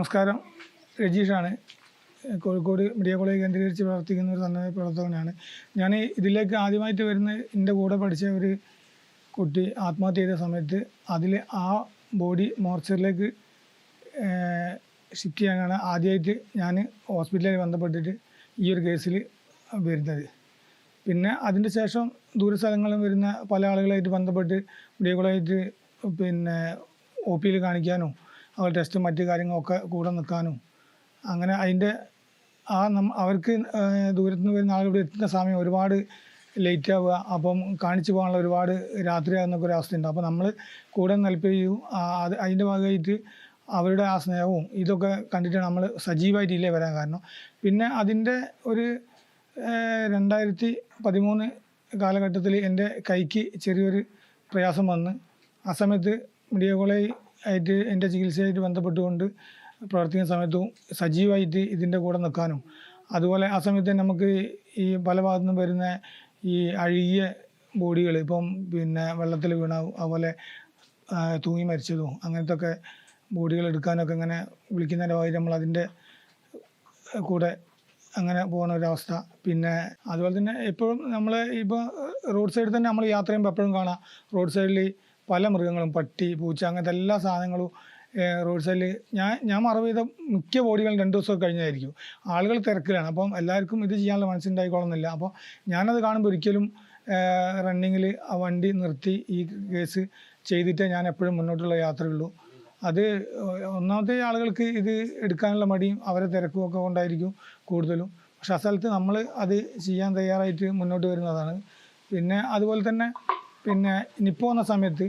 നമസ്കാരം, രജീഷാണ്. Kozhikode medical college കേന്ദ്രീകരിച്ച് പ്രവർത്തിക്കുന്ന ഒരു സന്നദ്ധ പ്രവർത്തകനാണ്. ഞാൻ ഇതിലേക്ക് ആദ്യമായിട്ട് വരുന്ന എൻ്റെ കൂടെ പഠിച്ച ഒരു കുട്ടി ആത്മഹത്യ ചെയ്ത സമയത്ത് ആ ബോഡി മോർച്ചറിലേക്ക് ഷിഫ്റ്റ് ചെയ്യാനാണ് ആദ്യമായിട്ട് ഞാൻ ഹോസ്പിറ്റലിൽ ബന്ധപ്പെട്ടിട്ട് ഈ ഒരു കേസിൽ വരുന്നത്. പിന്നെ അതിൻ്റെ ശേഷം ദൂരസ്ഥലങ്ങളിൽ വരുന്ന പല ആളുകളായിട്ട് ബന്ധപ്പെട്ട് മെഡിക്കൽ കോളേജ് ഒ പിയിൽ കാണിക്കാനും അവർ ടെസ്റ്റും മറ്റു കാര്യങ്ങളൊക്കെ കൂടെ നിൽക്കാനും അങ്ങനെ അതിൻ്റെ അവർക്ക് ദൂരത്തു നിന്ന് വരുന്ന ആളുകൾ എത്തുന്ന സമയം ഒരുപാട് ലേറ്റ് ആവുക, അപ്പം കാണിച്ചു പോകാനുള്ള ഒരുപാട് രാത്രിയാകുന്നൊക്കെ ഒരു അവസ്ഥയുണ്ട്. അപ്പോൾ നമ്മൾ കൂടെ ഹെൽപ്പ് ചെയ്യും. അതിൻ്റെ ഭാഗമായിട്ട് അവരുടെ ആ സ്നേഹവും ഇതൊക്കെ കണ്ടിട്ടാണ് നമ്മൾ സജീവമായിട്ടില്ലേ വരാൻ കാരണം. പിന്നെ അതിൻ്റെ ഒരു 2013 കാലഘട്ടത്തിൽ എൻ്റെ കൈക്ക് ചെറിയൊരു പ്രയാസം വന്ന് ആ സമയത്ത് മെഡിക്കൽ കോളേജ് ആയിട്ട് എൻ്റെ ചികിത്സയായിട്ട് ബന്ധപ്പെട്ടുകൊണ്ട് പ്രവർത്തിക്കുന്ന സമയത്തും സജീവമായിട്ട് ഇതിൻ്റെ കൂടെ നിൽക്കാനും അതുപോലെ ആ സമയത്ത് നമുക്ക് ഈ പല ഭാഗത്തു നിന്നും വരുന്ന ഈ അഴുകിയ ബോഡികൾ ഇപ്പം വെള്ളത്തിൽ വീണ അതുപോലെ തൂങ്ങി മരിച്ചതും അങ്ങനത്തെ ഒക്കെ ബോഡികൾ എടുക്കാനൊക്കെ ഇങ്ങനെ വിളിക്കുന്നതിൻ്റെ ഭാഗമായി നമ്മൾ അതിൻ്റെ കൂടെ അങ്ങനെ പോകുന്ന ഒരവസ്ഥ. പിന്നെ അതുപോലെ തന്നെ എപ്പോഴും നമ്മൾ ഇപ്പോൾ റോഡ് സൈഡിൽ തന്നെ നമ്മൾ യാത്ര ചെയ്യുമ്പോൾ എപ്പോഴും കാണാം റോഡ് സൈഡിൽ പല മൃഗങ്ങളും, പട്ടി, പൂച്ച, അങ്ങനത്തെ എല്ലാ സാധനങ്ങളും റോഡ് സൈഡിൽ ഞാൻ മറവ് ചെയ്ത മിക്ക ബോഡികളും 2 ദിവസമൊക്കെ കഴിഞ്ഞായിരിക്കും. ആളുകൾ തിരക്കിലാണ്, അപ്പം എല്ലാവർക്കും ഇത് ചെയ്യാനുള്ള മനസ്സുണ്ടായിക്കോളുന്നില്ല. അപ്പോൾ ഞാനത് കാണുമ്പോൾ ഒരിക്കലും റണ്ണിങ്ങിൽ ആ വണ്ടി നിർത്തി ഈ കേസ് ചെയ്തിട്ടേ ഞാൻ എപ്പോഴും മുന്നോട്ടുള്ള യാത്രയുള്ളൂ. അത് ഒന്നാമത്തെ ആളുകൾക്ക് ഇത് എടുക്കാനുള്ള മടിയും അവരെ തിരക്കും ഒക്കെ കൊണ്ടായിരിക്കും കൂടുതലും. പക്ഷെ ആ സ്ഥലത്ത് നമ്മൾ അത് ചെയ്യാൻ തയ്യാറായിട്ട് മുന്നോട്ട് വരുന്നതാണ്. പിന്നെ അതുപോലെ തന്നെ നിപ്പ വന്ന സമയത്ത്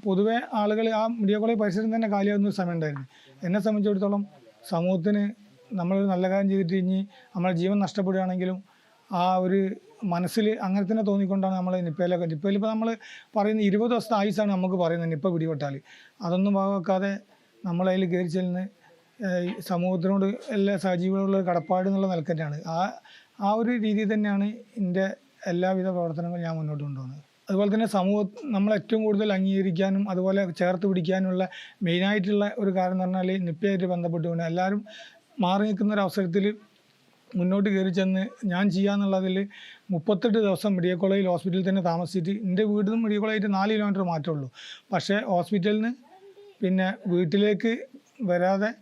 പൊതുവെ ആളുകൾ ആ മെഡിക്കൽ കോളേജ് പരിസരം തന്നെ കാലിയാകുന്ന ഒരു സമയം ഉണ്ടായിരുന്നു. എന്നെ സംബന്ധിച്ചിടത്തോളം സമൂഹത്തിന് നമ്മളൊരു നല്ല കാര്യം ചെയ്തിട്ട് ഇനി നമ്മളെ ജീവൻ നഷ്ടപ്പെടുകയാണെങ്കിലും ആ ഒരു മനസ്സിൽ അങ്ങനെ തന്നെ തോന്നിക്കൊണ്ടാണ് നമ്മൾ നിപ്പയിൽ ഇപ്പോൾ നമ്മൾ പറയുന്ന 20 ദിവസത്തെ ആയുസാണ് നമുക്ക് പറയുന്നത് നിപ്പ പിടിപെട്ടാൽ. അതൊന്നും ഭാഗമാക്കാതെ നമ്മളതിൽ കയറി ചെല്ലുന്ന സമൂഹത്തിനോട് എല്ലാ സജീവമുള്ള കടപ്പാട് എന്നുള്ള നിലക്കറ്റാണ്. ആ ഒരു രീതിയിൽ തന്നെയാണ് എൻ്റെ എല്ലാവിധ പ്രവർത്തനങ്ങളും ഞാൻ മുന്നോട്ട് കൊണ്ടുപോകുന്നത്. അതുപോലെ തന്നെ സമൂഹം നമ്മളേറ്റവും കൂടുതൽ അംഗീകരിക്കാനും അതുപോലെ ചേർത്ത് പിടിക്കാനുള്ള മെയിനായിട്ടുള്ള ഒരു കാര്യം എന്ന് പറഞ്ഞാൽ നിപ്പയായിട്ട് ബന്ധപ്പെട്ടുകൊണ്ട് എല്ലാവരും മാറി നിൽക്കുന്ന ഒരു അവസരത്തിൽ മുന്നോട്ട് കയറി ചെന്ന് ഞാൻ ചെയ്യാന്നുള്ളതിൽ 38 ദിവസം മെഡിക്കൽ കോളേജിൽ ഹോസ്പിറ്റലിൽ തന്നെ താമസിച്ചിട്ട് എൻ്റെ വീട്ടിൽ നിന്ന് മെഡിക്കൽ കോളേജ് 4 കിലോമീറ്റർ മാറ്റമുള്ളൂ. പക്ഷേ ഹോസ്പിറ്റലിൽ നിന്ന് വീട്ടിലേക്ക് വരാതെ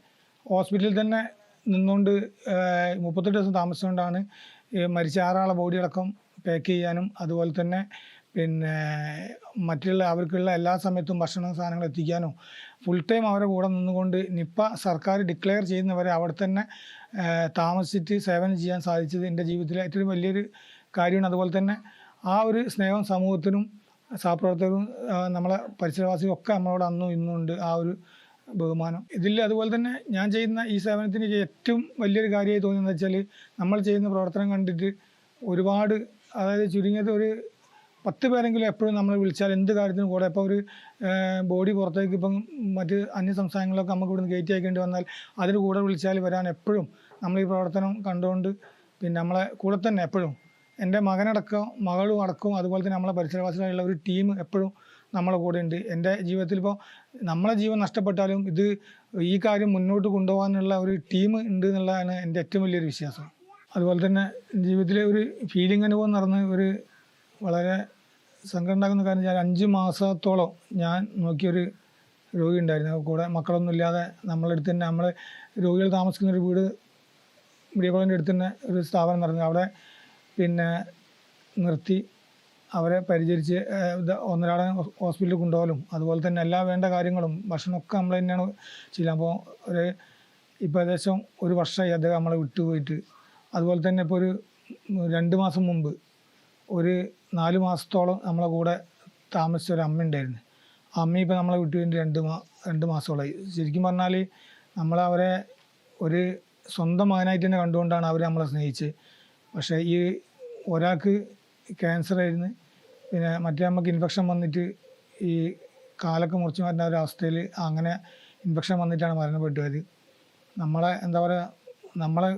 ഹോസ്പിറ്റലിൽ തന്നെ നിന്നുകൊണ്ട് 38 ദിവസം താമസിച്ചുകൊണ്ടാണ് മരിച്ച 6 ആളെ ബോഡിയടക്കം പാക്ക് ചെയ്യാനും അതുപോലെ തന്നെ മറ്റുള്ള അവർക്കുള്ള എല്ലാ സമയത്തും ഭക്ഷണ സാധനങ്ങൾ എത്തിക്കാനും ഫുൾ ടൈം അവരെ കൂടെ നിന്നുകൊണ്ട് നിപ്പ സർക്കാർ ഡിക്ലെയർ ചെയ്യുന്നവരെ അവിടെ തന്നെ താമസിച്ചിട്ട് സേവനം ചെയ്യാൻ സാധിച്ചത് എൻ്റെ ജീവിതത്തിലെ ഏറ്റവും വലിയൊരു കാര്യമാണ്. അതുപോലെ തന്നെ ആ ഒരു സ്നേഹം സമൂഹത്തിനും സഹപ്രവർത്തകരും നമ്മളെ പരിസരവാസികളും ഒക്കെ നമ്മളോട് അന്നും ഇന്നും ഉണ്ട്. ആ ഒരു ബഹുമാനം ഇതിൽ. അതുപോലെ തന്നെ ഞാൻ ചെയ്യുന്ന ഈ സേവനത്തിന് ഏറ്റവും വലിയൊരു കാര്യമായി തോന്നിയെന്ന് വെച്ചാൽ നമ്മൾ ചെയ്യുന്ന പ്രവർത്തനം കണ്ടിട്ട് ഒരുപാട്, അതായത് ചുരുങ്ങിയത് ഒരു 10 പേരെങ്കിലും എപ്പോഴും നമ്മൾ വിളിച്ചാൽ എന്ത് കാര്യത്തിനും കൂടെ. ഇപ്പോൾ ഒരു ബോഡി പുറത്തേക്ക് ഇപ്പം മറ്റ് അന്യ സംസ്ഥാനങ്ങളിലൊക്കെ നമുക്ക് ഇവിടുന്ന് കയറ്റി അയക്കേണ്ടി വന്നാൽ അതിന് കൂടെ വിളിച്ചാൽ വരാൻ എപ്പോഴും നമ്മൾ ഈ പ്രവർത്തനം കണ്ടുകൊണ്ട് നമ്മളെ കൂടെ തന്നെ എപ്പോഴും എൻ്റെ മകനടക്കം മകളും അടക്കം അതുപോലെ തന്നെ നമ്മളെ പരിസരവാസികളായുള്ള ഒരു ടീം എപ്പോഴും നമ്മളെ കൂടെ ഉണ്ട്. എൻ്റെ ജീവിതത്തിൽ ഇപ്പോൾ നമ്മളെ ജീവൻ നഷ്ടപ്പെട്ടാലും ഈ കാര്യം മുന്നോട്ട് കൊണ്ടുപോകാനുള്ള ഒരു ടീം ഉണ്ട് എന്നുള്ളതാണ് എൻ്റെ ഏറ്റവും വലിയൊരു വിശ്വാസം. അതുപോലെ തന്നെ ജീവിതത്തിലെ ഒരു ഫീലിംഗ് അനുഭവം നടന്ന് ഒരു വളരെ സങ്കടം ഉണ്ടാക്കുന്ന കാര്യം, ഞാൻ 5 മാസത്തോളം ഞാൻ നോക്കിയൊരു രോഗി ഉണ്ടായിരുന്നു. കൂടെ മക്കളൊന്നും ഇല്ലാതെ നമ്മളടുത്ത് തന്നെ നമ്മൾ രോഗികൾ താമസിക്കുന്ന ഒരു വീട് മെഡിക്കൽ കോളേജിൻ്റെ അടുത്ത് തന്നെ ഒരു സ്ഥാപനം നടന്നു. അവിടെ നിർത്തി അവരെ പരിചരിച്ച് ഒന്നരാടെ ഹോസ്പിറ്റലിൽ കൊണ്ടുപോകലും അതുപോലെ തന്നെ എല്ലാ വേണ്ട കാര്യങ്ങളും ഭക്ഷണമൊക്കെ നമ്മൾ തന്നെയാണ് ചെയ്യുക. അപ്പോൾ ഇപ്പോൾ ഏകദേശം 1 വർഷമായി അദ്ദേഹം നമ്മളെ വിട്ടുപോയിട്ട്. അതുപോലെ തന്നെ ഇപ്പോൾ ഒരു 2 മാസം മുമ്പ് ഒരു 4 മാസത്തോളം നമ്മളെ കൂടെ താമസിച്ച ഒരു അമ്മ ഉണ്ടായിരുന്നു. ആ അമ്മ ഇപ്പോൾ നമ്മളെ വിട്ടു കഴിഞ്ഞ് 2 മാസത്തോളമായി. ശരിക്കും പറഞ്ഞാൽ നമ്മളവരെ ഒരു സ്വന്തം മകനായിട്ട് തന്നെ കണ്ടുകൊണ്ടാണ് അവർ നമ്മളെ സ്നേഹിച്ചത്. പക്ഷേ ഈ ഒരാൾക്ക് ക്യാൻസറായിരുന്നു, മറ്റേ അമ്മക്ക് ഇൻഫെക്ഷൻ വന്നിട്ട് ഈ കാലൊക്കെ മുറിച്ച് മാറ്റുന്ന ഒരവസ്ഥയിൽ അങ്ങനെ ഇൻഫെക്ഷൻ വന്നിട്ടാണ് മരണപ്പെട്ടുപോയത്. നമ്മളെ എന്താ പറയുക, നമ്മളെ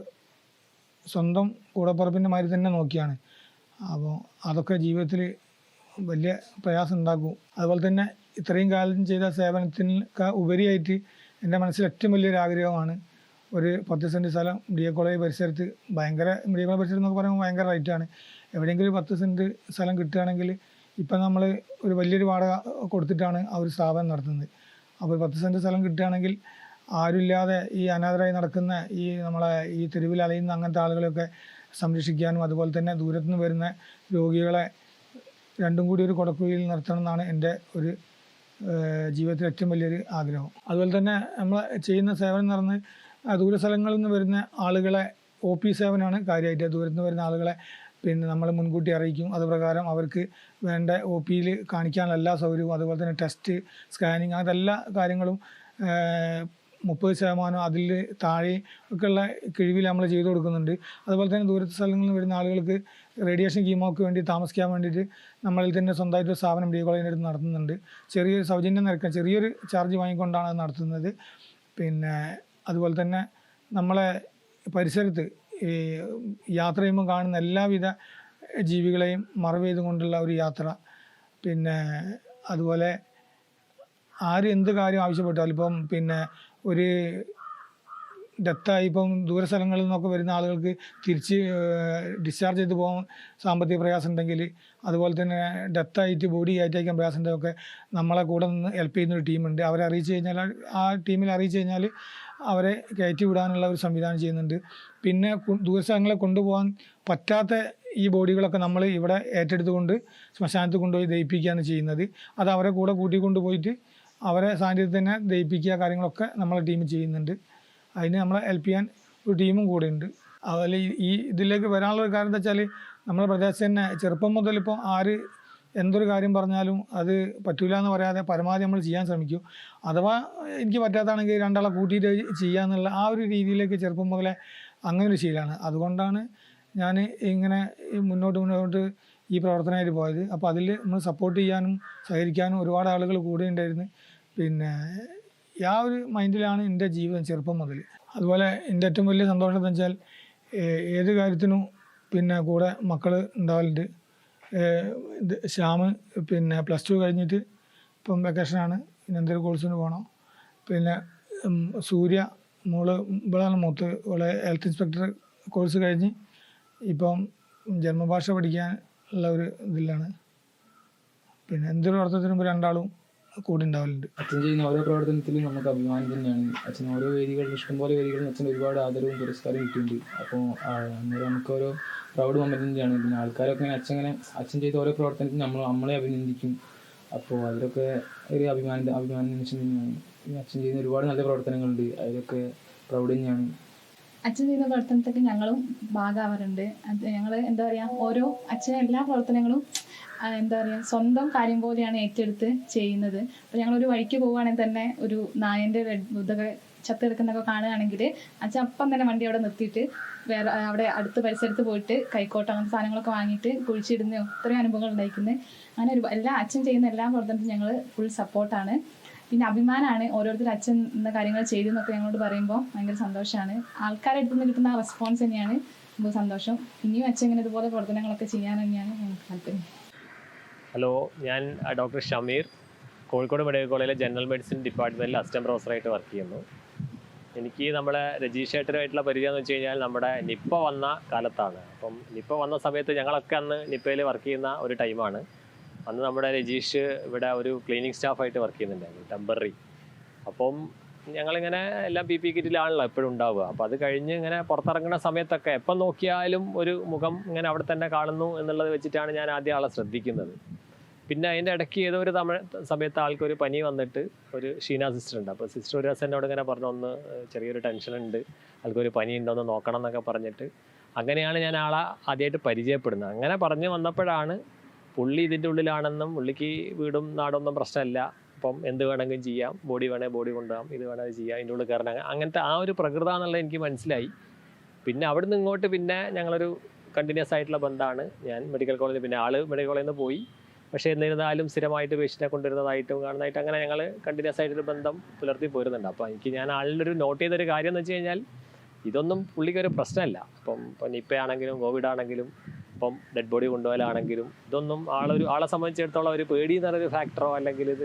സ്വന്തം കൂടപ്പുറപ്പിൻ്റെ മാതിരി തന്നെ നോക്കിയാണ്. അപ്പോൾ അതൊക്കെ ജീവിതത്തിൽ വലിയ പ്രയാസം ഉണ്ടാക്കും. അതുപോലെ തന്നെ ഇത്രയും കാലം ചെയ്ത സേവനത്തിനൊക്കെ ഉപരിയായിട്ട് എൻ്റെ മനസ്സിൽ ഏറ്റവും വലിയൊരു ആഗ്രഹമാണ് ഒരു 10 സെൻറ്റ് സ്ഥലം മെഡിക്കൽ കോളേജ് പരിസരത്ത്. മെഡിക്കൽ കോളേജ് പരിസരം എന്നൊക്കെ പറയുമ്പോൾ ഭയങ്കര റേറ്റാണ്. എവിടെയെങ്കിലും 10 സെൻറ്റ് സ്ഥലം കിട്ടുകയാണെങ്കിൽ, ഇപ്പം നമ്മൾ ഒരു വലിയൊരു വാടക കൊടുത്തിട്ടാണ് ആ ഒരു സ്ഥാപനം നടത്തുന്നത്. അപ്പോൾ 10 സെൻറ്റ് സ്ഥലം കിട്ടുകയാണെങ്കിൽ ആരുമില്ലാതെ ഈ അനാഥരായി നടക്കുന്ന നമ്മളെ ഈ തെരുവിൽ അലയുന്ന അങ്ങനത്തെ ആളുകളെയൊക്കെ സംരക്ഷിക്കാനും, അതുപോലെ തന്നെ ദൂരത്തു നിന്ന് വരുന്ന രോഗികളെ രണ്ടും കൂടി ഒരു കുടക്കീഴിൽ നിർത്തണം എന്നാണ് എൻ്റെ ഒരു ജീവിതത്തിലെ ഏറ്റവും വലിയൊരു ആഗ്രഹം. അതുപോലെ തന്നെ നമ്മൾ ചെയ്യുന്ന സേവനം എന്ന് പറഞ്ഞ് ദൂര സ്ഥലങ്ങളിൽ നിന്ന് വരുന്ന ആളുകളെ OP സേവനമാണ് കാര്യമായിട്ട്. ദൂരത്ത് നിന്ന് വരുന്ന ആളുകളെ പിന്നെ നമ്മൾ മുൻകൂട്ടി അറിയിക്കും. അതുപ്രകാരം അവർക്ക് വേണ്ട OPയിൽ കാണിക്കാനുള്ള എല്ലാ സൗകര്യവും, അതുപോലെ തന്നെ ടെസ്റ്റ്, സ്കാനിങ്, അങ്ങനത്തെ എല്ലാ കാര്യങ്ങളും 30% അതിൽ താഴെ ഒക്കെയുള്ള കിഴിവിൽ നമ്മൾ ചെയ്തു കൊടുക്കുന്നുണ്ട്. അതുപോലെ തന്നെ ദൂരത്തെ സ്ഥലങ്ങളിൽ നിന്ന് വരുന്ന ആളുകൾക്ക് റേഡിയേഷൻ കീമോക്ക് വേണ്ടി താമസിക്കാൻ വേണ്ടിയിട്ട് നമ്മളിൽ തന്നെ സ്വന്തമായിട്ട് സ്ഥാപനം മെഡിക്കൽ കോളേജിൻ്റെ അടുത്ത് നടത്തുന്നുണ്ട്. ചെറിയൊരു സൗജന്യം നിരക്ക്, ചെറിയൊരു ചാർജ് വാങ്ങിക്കൊണ്ടാണ് അത് നടത്തുന്നത്. പിന്നെ അതുപോലെ തന്നെ നമ്മളെ പരിസരത്ത് ഈ യാത്ര ചെയ്യുമ്പോൾ കാണുന്ന എല്ലാവിധ ജീവികളെയും മറവ് ചെയ്തുകൊണ്ടുള്ള ഒരു യാത്ര. പിന്നെ അതുപോലെ ആര് എന്ത് കാര്യം ആവശ്യപ്പെട്ടാലും, ഇപ്പം പിന്നെ ഒരു ഡെത്തായി, ഇപ്പം ദൂര സ്ഥലങ്ങളിൽ നിന്നൊക്കെ വരുന്ന ആളുകൾക്ക് തിരിച്ച് ഡിസ്ചാർജ് ചെയ്ത് പോകാൻ സാമ്പത്തിക പ്രയാസം ഉണ്ടെങ്കിൽ, അതുപോലെ തന്നെ ഡെത്തായിട്ട് ബോഡി കയറ്റയക്കാൻ പ്രയാസം ഉണ്ടെങ്കിൽ നമ്മളെ കൂടെ നിന്ന് ഹെൽപ്പ് ചെയ്യുന്നൊരു ടീമുണ്ട്. അവരെ അറിയിച്ചു കഴിഞ്ഞാൽ, ആ ടീമിൽ അറിയിച്ചു കഴിഞ്ഞാൽ അവരെ കയറ്റി വിടാനുള്ള ഒരു സംവിധാനം ചെയ്യുന്നുണ്ട്. പിന്നെ ദൂരസ്ഥലങ്ങളെ കൊണ്ടുപോകാൻ പറ്റാത്ത ഈ ബോഡികളൊക്കെ നമ്മൾ ഇവിടെ ഏറ്റെടുത്തുകൊണ്ട് ശ്മശാനത്തിൽ കൊണ്ടുപോയി ദഹിപ്പിക്കുകയാണ് ചെയ്യുന്നത്. അത് അവരെ കൂടെ കൂട്ടിക്കൊണ്ട് പോയിട്ട് അവരെ സാന്നിധ്യത്തിൽ തന്നെ ദഹിപ്പിക്കുക കാര്യങ്ങളൊക്കെ നമ്മളെ ടീം ചെയ്യുന്നുണ്ട്. അതിന് നമ്മളെ ഹെൽപ്പ് ചെയ്യാൻ ഒരു ടീമും കൂടെ ഉണ്ട്. അതുപോലെ ഈ ഇതിലേക്ക് വരാനുള്ള ഒരു കാര്യം എന്താ വെച്ചാൽ, നമ്മുടെ പ്രദേശത്ത് തന്നെ ചെറുപ്പം മുതൽ ഇപ്പോൾ ആര് എന്തൊരു കാര്യം പറഞ്ഞാലും അത് പറ്റൂല എന്ന് പറയാതെ പരമാവധി നമ്മൾ ചെയ്യാൻ ശ്രമിക്കും. അഥവാ എനിക്ക് പറ്റാത്താണെങ്കിൽ രണ്ടാളെ കൂട്ടിയിട്ട് ചെയ്യാന്നുള്ള ആ ഒരു രീതിയിലേക്ക് ചെറുപ്പം മുതലേ അങ്ങനെ ഒരു ശീലമാണ്. അതുകൊണ്ടാണ് ഞാൻ ഇങ്ങനെ മുന്നോട്ട് ഈ പ്രവർത്തനമായിട്ട് പോയത്. അപ്പോൾ അതിൽ നമ്മൾ സപ്പോർട്ട് ചെയ്യാനും സഹകരിക്കാനും ഒരുപാട് ആളുകൾ കൂടെ ഉണ്ടായിരുന്നു. പിന്നെ ആ ഒരു മൈൻഡിലാണ് എൻ്റെ ജീവിതം ചെറുപ്പം മുതൽ. അതുപോലെ എൻ്റെ ഏറ്റവും വലിയ സന്തോഷം എന്ന് വെച്ചാൽ, ഏത് കാര്യത്തിനും പിന്നെ കൂടെ മക്കൾ ഉണ്ടാവലുണ്ട്. ശ്യാം പിന്നെ +2 കഴിഞ്ഞിട്ട് ഇപ്പം വെക്കേഷനാണ്, പിന്നെ എന്തൊരു കോഴ്സിന് പോകണം. പിന്നെ സൂര്യ മോള് ഇവളാണ് മൂത്ത്, ഇവളെ ഹെൽത്ത് ഇൻസ്പെക്ടർ കോഴ്സ് കഴിഞ്ഞ് ഇപ്പം ജന്മഭാഷ പഠിക്കാനുള്ള ഒരു ഇതിലാണ്. പിന്നെ എന്തൊരു അർത്ഥത്തിനും ഇപ്പോൾ രണ്ടാളും കൂടി ഉണ്ടാവലുണ്ട്. അച്ഛൻ ചെയ്യുന്ന ഓരോ പ്രവർത്തനത്തിലും നമുക്ക് അഭിമാനം തന്നെയാണ്. അച്ഛൻ ഓരോ വേദികളിലും, ഇഷ്ടംപോലെ വേദികളിലും അച്ഛൻ ഒരുപാട് ആദരവും പുരസ്കാരവും കിട്ടിയിട്ടുണ്ട്. അപ്പോൾ അന്നേരം നമുക്ക് ഓരോ പ്രൗഡ് മൊമെൻ്റ് തന്നെയാണ്. പിന്നെ ആൾക്കാരൊക്കെ അച്ഛൻ ചെയ്ത ഓരോ പ്രവർത്തനത്തിനും നമ്മളെ അഭിനന്ദിക്കും. അപ്പോൾ അതിലൊക്കെ ഒരു അഭിമാന നിമിഷം തന്നെയാണ്. അച്ഛൻ ചെയ്യുന്ന ഒരുപാട് നല്ല പ്രവർത്തനങ്ങളുണ്ട്, അതിലൊക്കെ പ്രൗഡ് തന്നെയാണ്. അച്ഛൻ ചെയ്യുന്ന പ്രവർത്തനത്തിൽ ഞങ്ങളും ഭാഗമാവാറുണ്ട്. ഞങ്ങൾ എന്താ പറയുക, ഓരോ അച്ഛൻ്റെ എല്ലാ പ്രവർത്തനങ്ങളും എന്താ പറയുക സ്വന്തം കാര്യം പോലെയാണ് ഏറ്റെടുത്ത് ചെയ്യുന്നത്. അപ്പോൾ ഞങ്ങളൊരു വഴിക്ക് പോവുകയാണെങ്കിൽ തന്നെ ഒരു നായൻ്റെ ഇതൊക്കെ ചത്തെടുക്കുന്നതൊക്കെ കാണുകയാണെങ്കിൽ അച്ഛൻ അപ്പം തന്നെ വണ്ടി അവിടെ നിർത്തിയിട്ട് വേറെ അവിടെ അടുത്ത പരിസരത്ത് പോയിട്ട് കൈക്കോട്ട് അങ്ങനത്തെ സാധനങ്ങളൊക്കെ വാങ്ങിയിട്ട് കുഴിച്ചിടുന്ന ഒത്തിരി അനുഭവങ്ങൾ ഉണ്ടായിരിക്കുന്നത്. അങ്ങനെ എല്ലാ അച്ഛൻ ചെയ്യുന്ന എല്ലാ പ്രവർത്തനത്തിനും ഞങ്ങൾ ഫുൾ സപ്പോർട്ടാണ്. പിന്നെ അഭിമാനമാണ് ഓരോരുത്തർ അച്ഛൻ എന്ന കാര്യങ്ങൾ ചെയ്തെന്നൊക്കെ ഞങ്ങളോട് പറയുമ്പോൾ ഭയങ്കര സന്തോഷമാണ്. ആൾക്കാരുടെ അടുത്ത് നിന്ന് കിട്ടുന്ന റെസ്പോൺസ് തന്നെയാണ് നമുക്ക് സന്തോഷം. ഇനിയും അച്ഛൻ ഇങ്ങനെ ഇതുപോലെ പ്രവർത്തനങ്ങളൊക്കെ ചെയ്യാൻ തന്നെയാണ് ഞങ്ങൾക്ക് താല്പര്യം. ഹലോ, ഞാൻ ഡോക്ടർ ഷമീർ, കോഴിക്കോട് മെഡിക്കൽ കോളേജിലെ ജനറൽ മെഡിസിൻ ഡിപ്പാർട്ട്മെൻറ്റിൽ അസിസ്റ്റൻറ്റ് പ്രൊഫസറായിട്ട് വർക്ക് ചെയ്യുന്നു. എനിക്ക് നമ്മുടെ രജീഷ് ഏട്ടനുമായിട്ടുള്ള പരിചയം എന്ന് വെച്ച് കഴിഞ്ഞാൽ നമ്മുടെ നിപ്പ വന്ന കാലത്താണ്. അപ്പം നിപ്പ വന്ന സമയത്ത് ഞങ്ങളൊക്കെ അന്ന് നിപ്പയിൽ വർക്ക് ചെയ്യുന്ന ഒരു ടൈമാണ്. അന്ന് നമ്മുടെ രജീഷ് ഇവിടെ ഒരു ക്ലീനിങ് സ്റ്റാഫായിട്ട് വർക്ക് ചെയ്യുന്നുണ്ടായിരുന്നു, ടെമ്പററി. അപ്പം ഞങ്ങളിങ്ങനെ എല്ലാം PPE കിറ്റിലാണല്ലോ എപ്പോഴും ഉണ്ടാവുക. അപ്പോൾ അത് കഴിഞ്ഞ് ഇങ്ങനെ പുറത്തിറങ്ങുന്ന സമയത്തൊക്കെ എപ്പം നോക്കിയാലും ഒരു മുഖം ഇങ്ങനെ അവിടെ തന്നെ കാണുന്നു എന്നുള്ളത് വെച്ചിട്ടാണ് ഞാൻ ആദ്യം ആളെ ശ്രദ്ധിക്കുന്നത്. പിന്നെ അതിൻ്റെ ഇടയ്ക്ക് ഏതോ ഒരു സമയത്ത് ആൾക്കൊരു പനി വന്നിട്ട് ഒരു ഷീന സിസ്റ്റർ ഉണ്ട്. അപ്പോൾ സിസ്റ്റർ ഒരു ദിവസം എന്നോട് ഇങ്ങനെ പറഞ്ഞു, ഒന്ന് ചെറിയൊരു ടെൻഷനുണ്ട്, ആൾക്കൊരു പനി ഉണ്ടോ എന്ന് നോക്കണം എന്നൊക്കെ പറഞ്ഞിട്ട്, അങ്ങനെയാണ് ഞാൻ ആളെ ആദ്യമായിട്ട് പരിചയപ്പെടുന്നത്. അങ്ങനെ പറഞ്ഞു വന്നപ്പോഴാണ് പുള്ളി ഇതിൻ്റെ ഉള്ളിലാണെന്നും പുള്ളിക്ക് വീടും നാടൊന്നും പ്രശ്നമല്ല, അപ്പം എന്ത് വേണമെങ്കിലും ചെയ്യാം, ബോഡി വേണേൽ ബോഡി കൊണ്ടുപോകാം, ഇത് വേണമെങ്കിൽ ചെയ്യാം, ഇതിൻ്റെ ഉള്ളിൽ കയറണം, അങ്ങനത്തെ ആ ഒരു പ്രകൃതം എന്നുള്ളത് എനിക്ക് മനസ്സിലായി. പിന്നെ അവിടെ നിന്ന് ഇങ്ങോട്ട് പിന്നെ ഞങ്ങളൊരു കണ്ടിന്യൂസ് ആയിട്ടുള്ള ബന്ധമാണ്. ഞാൻ മെഡിക്കൽ കോളേജിൽ, പിന്നെ ആൾ മെഡിക്കൽ കോളേജിൽ നിന്ന് പോയി, പക്ഷേ എന്നിരുന്നാലും സ്ഥിരമായിട്ട് പേഷ്യൻറ്റിനെ കൊണ്ടുവരുന്നതായിട്ടും കാണുന്നതായിട്ടും അങ്ങനെ ഞങ്ങൾ കണ്ടിന്യൂസ് ആയിട്ടൊരു ബന്ധം പുലർത്തി പോരുന്നുണ്ട്. അപ്പോൾ ഞാൻ ആളിലൊരു നോട്ട് ചെയ്തൊരു കാര്യം എന്ന് വെച്ച് കഴിഞ്ഞാൽ, ഇതൊന്നും പുള്ളിക്കൊരു പ്രശ്നമല്ല. ഇപ്പം നിപ്പ ആണെങ്കിലും കോവിഡ് ആണെങ്കിലും ഇപ്പം ഡെഡ് ബോഡി കൊണ്ടുപോകലാണെങ്കിലും ഇതൊന്നും ആളെ സംബന്ധിച്ചിടത്തോളം ഒരു പേടി എന്ന് പറയുന്നൊരു ഫാക്ടറോ അല്ലെങ്കിൽ ഇത്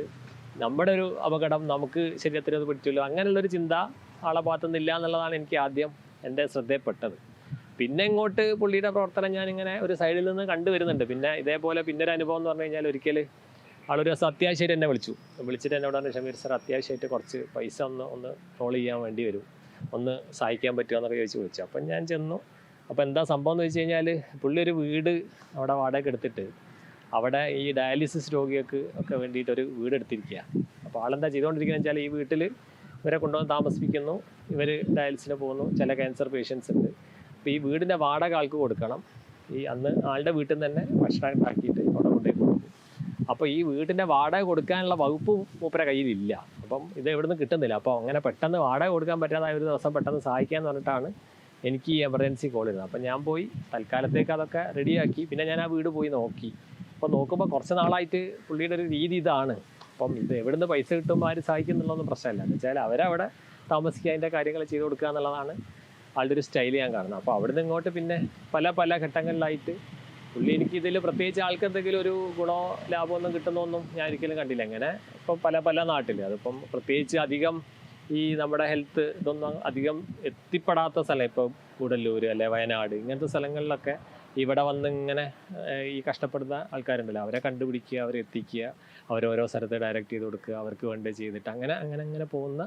നമ്മുടെ ഒരു അപകടം നമുക്ക് ശരീരത്തിന് അത് പറ്റുമല്ലോ, അങ്ങനെയുള്ളൊരു ചിന്ത ആളെ ഭാഗത്തുനിന്നില്ല എന്നുള്ളതാണ് എനിക്ക് ആദ്യം എൻ്റെ ശ്രദ്ധയിൽപ്പെട്ടത്. പിന്നെ ഇങ്ങോട്ട് പുള്ളിയുടെ പ്രവർത്തനം ഞാനിങ്ങനെ ഒരു സൈഡിൽ നിന്ന് കണ്ടുവരുന്നുണ്ട്. പിന്നെ ഇതേപോലെ പിന്നൊരു അനുഭവം എന്ന് പറഞ്ഞു കഴിഞ്ഞാൽ, ഒരിക്കൽ ആളൊരു ദിവസം അത്യാവശ്യമായിട്ട് എന്നെ വിളിച്ചിട്ട് എന്നോട് പറഞ്ഞു, ഷമീർ സാർ അത്യാവശ്യമായിട്ട് കുറച്ച് പൈസ ഒന്ന് റോൾ ചെയ്യാൻ വേണ്ടി വരും, ഒന്ന് സഹായിക്കാൻ പറ്റുമോ എന്നൊക്കെ വിളിച്ചു. അപ്പം ഞാൻ ചെന്നു. അപ്പോൾ എന്താ സംഭവം എന്ന് വെച്ച് കഴിഞ്ഞാൽ, പുള്ളി ഒരു വീട് അവിടെ വാടക എടുത്തിട്ട് അവിടെ ഈ ഡയാലിസിസ് രോഗികൾക്ക് ഒക്കെ വേണ്ടിയിട്ടൊരു വീട് എടുത്തിരിക്കുക. അപ്പോൾ ആളെന്താ ചെയ്തുകൊണ്ടിരിക്കുന്നത് വെച്ചാൽ, ഈ വീട്ടിൽ ഇവരെ കൊണ്ടുവന്ന് താമസിപ്പിക്കുന്നു, ഇവർ ഡയാലിസിന് പോകുന്നു, ചില ക്യാൻസർ പേഷ്യൻസ് ഉണ്ട്. അപ്പോൾ ഈ വീടിൻ്റെ വാടക ആൾക്ക് കൊടുക്കണം. ഈ അന്ന് ആളുടെ വീട്ടിൽ നിന്ന് തന്നെ ഭക്ഷണം ഉണ്ടാക്കിയിട്ട് അവിടെ കൊണ്ടുപോയി കൊടുക്കും. അപ്പോൾ ഈ വീടിൻ്റെ വാടക കൊടുക്കാനുള്ള വകുപ്പ് മൂപ്പരെ കയ്യിലില്ല. അപ്പം ഇത് എവിടെ നിന്ന് കിട്ടുന്നില്ല. അപ്പോൾ അങ്ങനെ പെട്ടെന്ന് വാടക കൊടുക്കാൻ പറ്റാതെ ഒരു ദിവസം പെട്ടെന്ന് സഹായിക്കാമെന്ന് പറഞ്ഞിട്ടാണ് എനിക്ക് ഈ എമർജൻസി കോൾ ഇരുന്നത്. അപ്പം ഞാൻ പോയി തൽക്കാലത്തേക്ക് അതൊക്കെ റെഡിയാക്കി. പിന്നെ ഞാൻ ആ വീട് പോയി നോക്കി. അപ്പോൾ നോക്കുമ്പോൾ കുറച്ച് നാളായിട്ട് പുള്ളിയുടെ ഒരു രീതി ഇതാണ്. അപ്പം ഇത് എവിടുന്ന് പൈസ കിട്ടുമ്പോൾ ആര് സഹായിക്കുന്നുള്ളതൊന്നും പ്രശ്നമല്ല. എന്ന് വെച്ചാൽ അവരവിടെ താമസിക്കുക, അതിൻ്റെ കാര്യങ്ങൾ ചെയ്ത് കൊടുക്കുക എന്നുള്ളതാണ് ആളുടെ ഒരു സ്റ്റൈൽ ഞാൻ കാണുന്നത്. അപ്പോൾ അവിടുന്ന് ഇങ്ങോട്ട് പിന്നെ പല ഘട്ടങ്ങളിലായിട്ട് പുള്ളി എനിക്കിതിൽ പ്രത്യേകിച്ച് ആൾക്ക് എന്തെങ്കിലും ഒരു ഗുണമോ ലാഭമൊന്നും കിട്ടുന്നൊന്നും ഞാൻ ഒരിക്കലും കണ്ടില്ല. ഇങ്ങനെ ഇപ്പം പല നാട്ടിൽ, അതിപ്പം പ്രത്യേകിച്ച് അധികം ഈ നമ്മുടെ ഹെൽത്ത് ഇതൊന്നും അധികം എത്തിപ്പെടാത്ത സ്ഥലം, ഇപ്പോൾ കൂടല്ലൂർ അല്ലെ വയനാട് ഇങ്ങനത്തെ സ്ഥലങ്ങളിലൊക്കെ ഇവിടെ വന്ന് ഇങ്ങനെ ഈ കഷ്ടപ്പെടുന്ന ആൾക്കാരുണ്ടല്ലോ, അവരെ കണ്ടുപിടിക്കുക, അവരെ എത്തിക്കുക, അവരോരോ സ്ഥലത്ത് ഡയറക്റ്റ് ചെയ്ത് കൊടുക്കുക, അവർക്ക് വേണ്ടി ചെയ്തിട്ട് അങ്ങനെ പോകുന്ന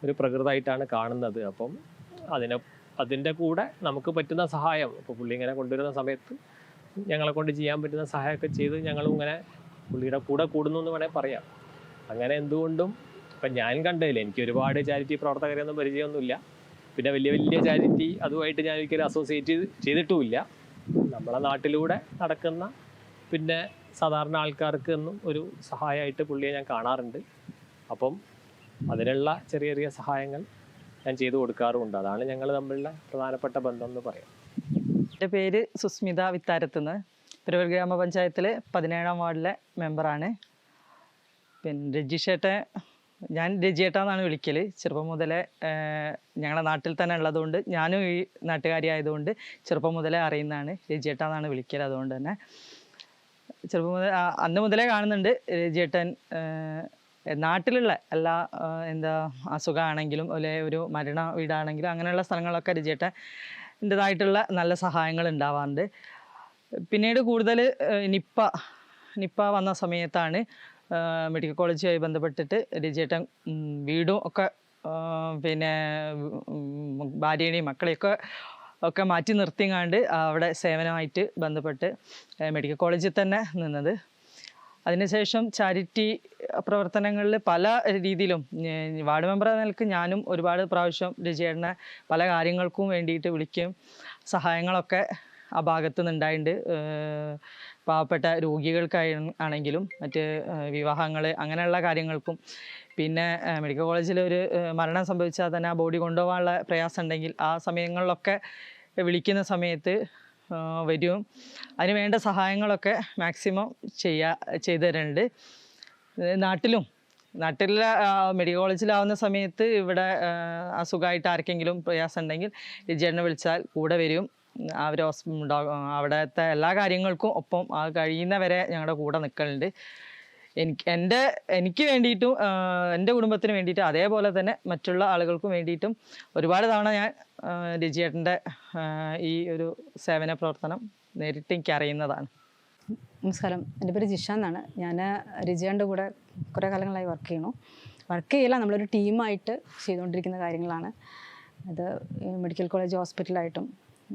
ഒരു പ്രകൃതമായിട്ടാണ് കാണുന്നത്. അപ്പം അതിൻ്റെ കൂടെ നമുക്ക് പറ്റുന്ന സഹായം, ഇപ്പോൾ പുള്ളി ഇങ്ങനെ കൊണ്ടുവരുന്ന സമയത്ത് ഞങ്ങളെ കൊണ്ട് ചെയ്യാൻ പറ്റുന്ന സഹായമൊക്കെ ചെയ്ത് ഞങ്ങളും ഇങ്ങനെ പുള്ളിയുടെ കൂടെ കൂടുന്നു എന്ന് വേണേൽ പറയാം. അങ്ങനെ എന്തുകൊണ്ടും ഇപ്പം ഞാൻ കണ്ടതില്ല, എനിക്ക് ഒരുപാട് ചാരിറ്റി പ്രവർത്തകരെയൊന്നും പരിചയമൊന്നുമില്ല. പിന്നെ വലിയ ചാരിറ്റി അതുമായിട്ട് ഞാൻ ഒരിക്കലും അസോസിയേറ്റ് ചെയ്തിട്ടുമില്ല. നമ്മളെ നാട്ടിലൂടെ നടക്കുന്ന പിന്നെ സാധാരണ ആൾക്കാർക്ക് എന്നും ഒരു സഹായമായിട്ട് പുള്ളിയെ ഞാൻ കാണാറുണ്ട്. അപ്പം അതിനുള്ള ചെറിയ സഹായങ്ങൾ ഞാൻ ചെയ്തു കൊടുക്കാറുമുണ്ട്. അതാണ് ഞങ്ങൾ തമ്മിലുള്ള പ്രധാനപ്പെട്ട ബന്ധം എന്ന് പറയാം. എൻ്റെ പേര് സുസ്മിത വിത്താരത്തുനിന്ന്, പെരുവൽ ഗ്രാമപഞ്ചായത്തിലെ 17-ാം വാർഡിലെ മെമ്പറാണ്. പിന്നെ ഞാൻ രജിയേട്ടാന്നാണ് വിളിക്കൽ. ചെറുപ്പം മുതലേ ഞങ്ങളുടെ നാട്ടിൽ തന്നെ ഉള്ളതുകൊണ്ട്, ഞാനും ഈ നാട്ടുകാരിയായതുകൊണ്ട് ചെറുപ്പം മുതലേ അറിയുന്നതാണ്. രജിയേട്ടാന്നാണ് വിളിക്കൽ. അതുകൊണ്ട് തന്നെ ചെറുപ്പം മുതൽ അന്ന് മുതലേ കാണുന്നുണ്ട് രജിയേട്ടൻ. നാട്ടിലുള്ള എല്ലാ അസുഖമാണെങ്കിലും അല്ലെ ഒരു മരണ വീടാണെങ്കിലും അങ്ങനെയുള്ള സ്ഥലങ്ങളൊക്കെ രജിയേട്ടൻ്റെതായിട്ടുള്ള നല്ല സഹായങ്ങൾ ഉണ്ടാവാറുണ്ട്. പിന്നീട് കൂടുതൽ നിപ്പ വന്ന സമയത്താണ് മെഡിക്കൽ കോളേജുമായി ബന്ധപ്പെട്ടിട്ട് രജിയേട്ടൻ വീടും ഒക്കെ പിന്നെ ഭാര്യയുടെയും മക്കളെയൊക്കെ മാറ്റി നിർത്തിങ്ങാണ്ട് അവിടെ സേവനമായിട്ട് ബന്ധപ്പെട്ട് മെഡിക്കൽ കോളേജിൽ തന്നെ നിന്നത്. അതിനുശേഷം ചാരിറ്റി പ്രവർത്തനങ്ങളിൽ പല രീതിയിലും വാർഡ് മെമ്പർ എന്ന നിലക്ക് ഞാനും ഒരുപാട് പ്രാവശ്യം രജിയേട്ടനെ പല കാര്യങ്ങൾക്കും വേണ്ടിയിട്ട് വിളിക്കുകയും സഹായങ്ങളൊക്കെ ആ ഭാഗത്തു നിന്നുണ്ടായിട്ടുണ്ട്. പാവപ്പെട്ട രോഗികൾക്കാണെങ്കിലും മറ്റ് വിവാഹങ്ങൾ അങ്ങനെയുള്ള കാര്യങ്ങൾക്കും, പിന്നെ മെഡിക്കൽ കോളേജിൽ ഒരു മരണം സംഭവിച്ചാൽ തന്നെ ആ ബോഡി കൊണ്ടുപോകാനുള്ള പ്രയാസം ഉണ്ടെങ്കിൽ ആ സമയങ്ങളിലൊക്കെ വിളിക്കുന്ന സമയത്ത് വരും. അതിന് വേണ്ട സഹായങ്ങളൊക്കെ മാക്സിമം ചെയ്തു തരുന്നുണ്ട്. നാട്ടിലെ മെഡിക്കൽ കോളേജിലാവുന്ന സമയത്ത് ഇവിടെ അസുഖമായിട്ട് ആർക്കെങ്കിലും പ്രയാസം ഉണ്ടെങ്കിൽ രജിയേട്ടനെ വിളിച്ചാൽ കൂടെ വരും. അവർ അവിടുത്തെ എല്ലാ കാര്യങ്ങൾക്കും ഒപ്പം കഴിയുന്നവരെ ഞങ്ങളുടെ കൂടെ നിൽക്കലുണ്ട്. എനിക്ക് വേണ്ടിയിട്ടും എൻ്റെ കുടുംബത്തിന് വേണ്ടിയിട്ടും അതേപോലെ തന്നെ മറ്റുള്ള ആളുകൾക്കും വേണ്ടിയിട്ടും ഒരുപാട് തവണ ഞാൻ രജിയേട്ടൻ്റെ ഈ ഒരു സേവന പ്രവർത്തനം നേരിട്ട് എനിക്ക് അറിയുന്നതാണ്. നമസ്കാരം, എൻ്റെ പേര് ജിഷ എന്നാണ്. ഞാൻ രജിയേട്ടൻ്റെ കൂടെ കുറേ കാലങ്ങളായി വർക്ക് ചെയ്യില്ല, നമ്മളൊരു ടീമായിട്ട് ചെയ്തുകൊണ്ടിരിക്കുന്ന കാര്യങ്ങളാണ്. അത് മെഡിക്കൽ കോളേജ് ഹോസ്പിറ്റലായിട്ടും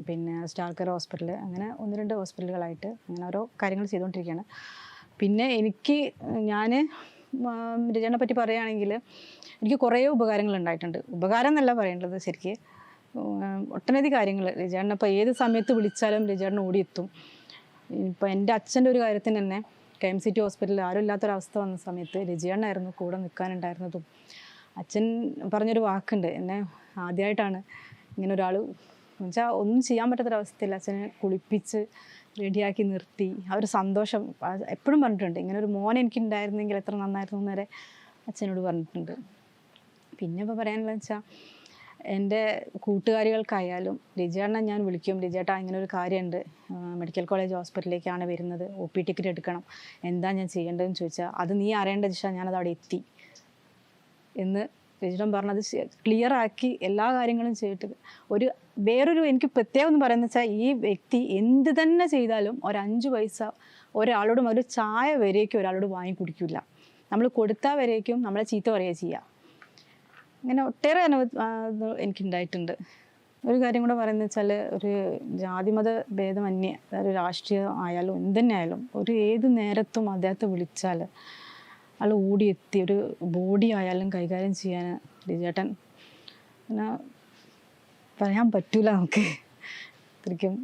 പിന്നെ സ്റ്റാർ കെയർ ഹോസ്പിറ്റൽ, അങ്ങനെ 1-2 ഹോസ്പിറ്റലുകളായിട്ട് അങ്ങനെ ഓരോ കാര്യങ്ങൾ ചെയ്തുകൊണ്ടിരിക്കുകയാണ്. പിന്നെ ഞാൻ രജിയേട്ടനെ പറ്റി പറയുകയാണെങ്കിൽ എനിക്ക് കുറേ ഉപകാരങ്ങൾ ഉണ്ടായിട്ടുണ്ട്. ഉപകാരം എന്നല്ല പറയേണ്ടത്, ശരിക്ക് ഒട്ടനവധി കാര്യങ്ങൾ. രജിയേട്ടനെ ഇപ്പോൾ ഏത് സമയത്ത് വിളിച്ചാലും രജിയേട്ടൻ ഓടിയെത്തും. ഇപ്പോൾ എൻ്റെ അച്ഛൻ്റെ ഒരു കാര്യത്തിന് തന്നെ KMCT ഹോസ്പിറ്റലിൽ ആരും ഇല്ലാത്തൊരവസ്ഥ വന്ന സമയത്ത് രജിയേട്ടനായിരുന്നു കൂടെ നിൽക്കാനുണ്ടായിരുന്നതും. അച്ഛൻ പറഞ്ഞൊരു വാക്കുണ്ട്, എന്നെ ആദ്യമായിട്ടാണ് ഇങ്ങനെ ഒരാൾ എന്നുവെച്ചാൽ ഒന്നും ചെയ്യാൻ പറ്റാത്തൊരവസ്ഥയിൽ അച്ഛനെ കുളിപ്പിച്ച് റെഡിയാക്കി നിർത്തി. ആ ഒരു സന്തോഷം എപ്പോഴും പറഞ്ഞിട്ടുണ്ട്. ഇങ്ങനെ ഒരു മോൻ എനിക്കുണ്ടായിരുന്നെങ്കിൽ എത്ര നന്നായിരുന്നു എന്ന് വരെ അച്ഛനോട് പറഞ്ഞിട്ടുണ്ട്. പിന്നെ ഇപ്പോൾ പറയാനുള്ളതെന്ന് വെച്ചാൽ എൻ്റെ കൂട്ടുകാരികൾക്കായാലും രിജേട്ടനെ ഞാൻ വിളിക്കും, രിജേട്ടാ ഇങ്ങനെ ഒരു കാര്യമുണ്ട്, മെഡിക്കൽ കോളേജ് ഹോസ്പിറ്റലിലേക്കാണ് വരുന്നത്, OP ടിക്കറ്റ് എടുക്കണം, എന്താ ഞാൻ ചെയ്യേണ്ടതെന്ന് ചോദിച്ചാൽ അത് നീ അറിയേണ്ട ജിഷ, ഞാനത് അവിടെ എത്തി എന്ന് രജിസ്റ്റൻ പറഞ്ഞത് ക്ലിയർ ആക്കി എല്ലാ കാര്യങ്ങളും ചെയ്തിട്ട് വേറൊരു എനിക്ക് പ്രത്യേകം എന്ന് പറയുന്നത് വെച്ചാൽ ഈ വ്യക്തി എന്ത് തന്നെ ചെയ്താലും 5 പൈസ ഒരാളോടും ഒരു ചായ വരേക്കും ഒരാളോട് വാങ്ങി കുടിക്കില്ല. നമ്മൾ കൊടുത്താൽ വരേക്കും നമ്മളെ ചീത്ത പറയുക ചെയ്യുക. അങ്ങനെ ഒട്ടേറെ എനിക്കുണ്ടായിട്ടുണ്ട്. ഒരു കാര്യം കൂടെ പറയുന്നത് വെച്ചാൽ ഒരു ജാതിമത ഭേദമന്യേ, അതായത് രാഷ്ട്രീയം ആയാലും എന്തുതന്നെ ആയാലും ഏത് നേരത്തും അദ്ദേഹത്തെ വിളിച്ചാൽ ആൾ ഓടിയെത്തി ഒരു ബോഡി ആയാലും കൈകാര്യം ചെയ്യാൻ രിജേട്ടൻ പിന്നെ പറയാൻ പറ്റൂല നമുക്ക്. ശരിക്കും